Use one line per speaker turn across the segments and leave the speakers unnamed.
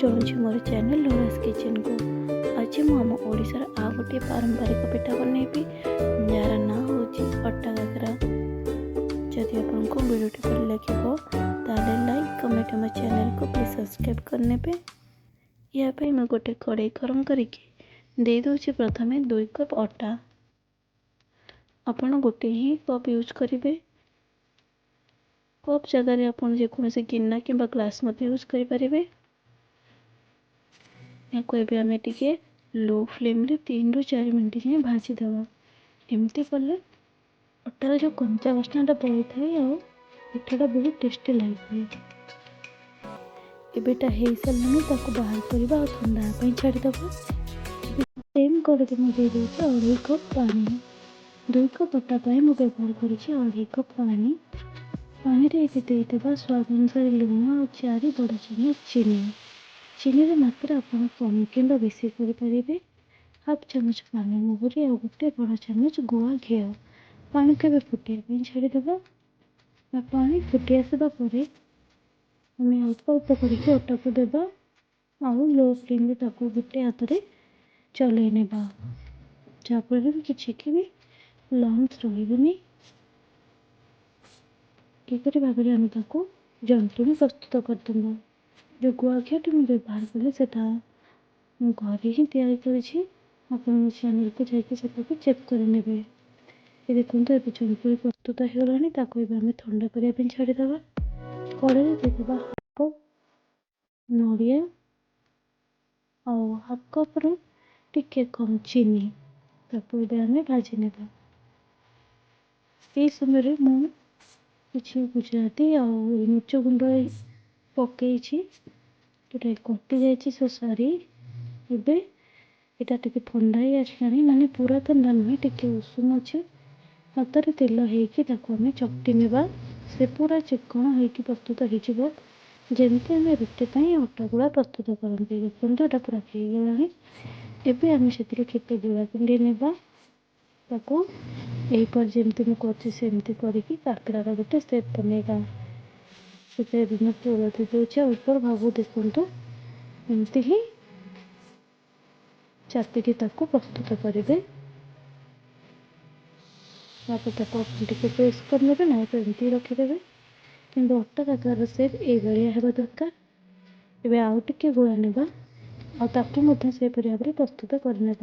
जनाऊँ मोर channel लोरास kitchen को। आज मुझे ओडिशार आ गोटे पारंपरिक पिठा बनैबी जार ना हूँ अट्टा काकरा। जदि आपको वीडियोटी भल लगे ताले लाइक कमेंट हम चैनल को प्लीज सब्सक्राइब करने पे। या मैं गोटे कड़ाई गरम करके दे दूची प्रथमे 2 कप अटा। आपण गोटे ही कप यूज करेंगे। कप जगह आप जेकोसी गिना कि ग्लास यूज करें। या आम टे लो फ्लेम रे 3 ରୁ 4 मिनट जाए भाजीदे। एमती कले अटार जो कंचा बास्नाटा पड़े थाए आ पिठाटा बहुत टेस्टी लगे। एबेटा हो सारे बाहर करवा और ठंडा छाड़ीदे। सेम करके मुझे दे 2.5 कप पानी। 2 कप अटा मुझे व्यवहार कर 2.5 कप पानी। पानी देदेबा स्वाद अनुसार लुण और 4 बड़ चामच चीनी। चीनी मात्रा आप कम कि बेसी करें। हाफ चामच पानी मुहरी और 1 बड़ चामच गुआ घी। पानी के फुटे छाड़ीदे। पानी फुटी आसवा पर अल्प अल्प करके अटा को देवा और लो फ्लेम रे गोटे हाथ में चलई ने जहाँफल किसी की भी लम्स रही। किपरि भाव में आम जंतुणी प्रस्तुत करदेबा। जो गुआ घी मुझे व्यवहार कले से घरे ही तैयारी करें। अपन चैनल को जाकि चेक करे। देखो ये जंतुणी प्रस्तुत होगा। आम ठंडा करने छाड़ीदे। कड़े देदेबा हाफ कप नड़िया और हाफ कप रु टिके कम चीनी आम भाजी ने। यह समय मु किसी गुजराती और मिर्च गुंड पकई कटि जाए सारी। एबे यहाँ टे ठंडा ही आसा माने पूरा ठंडा नुहे टे उषुम अच्छे। हाथ में तेल होमें चकटी नेबा से पूरा चिकण होगी प्रस्तुत हो जमी आम रुटी अटा गुड़ा प्रस्तुत करते। देखते यहाँ पूरा हो गला। आम से केते गुड़ा पिंडी नेबा यहीपर जमी मुझे करके काकरार गोटे सेप बनेगा। से दिन पुर दे दूचे ऊपर भाव देखु एमती ही चापी प्रस्तुत करेंगे। टे प्रेस करने ना तो एमती रखीदे कि अट्टा काकर सेप ये हवा दरकार। एवं आउ टे गुड़ा ने से भाव में प्रस्तुत करने।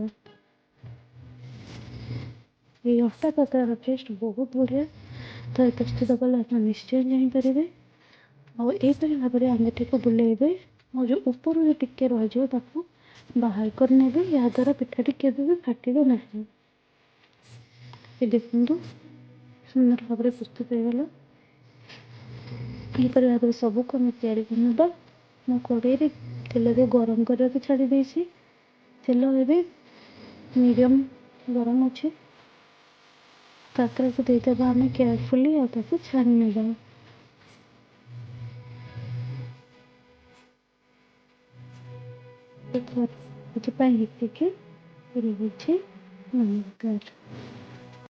ये अट्टा काकर टेस्ट बहुत बढ़िया। तो प्रस्तुत कले आप निश्चय जापर। और यहीपरि भाव में आंगठी को बुलेबे और जो ऊपर जो टिके रही बाहर करने या द्वारा पिठाटी केवे फाटे ना। देखु सुंदर भाव में प्रस्तुत होगा। यहीपर भाव में सबको आम या मो कड़े तेल गरम करने छाड़ी देसी। तेल ए मीडियम गरम अच्छे। काकरा को देदेबा आम केयरफुली और छाणी ने। नमस्कार।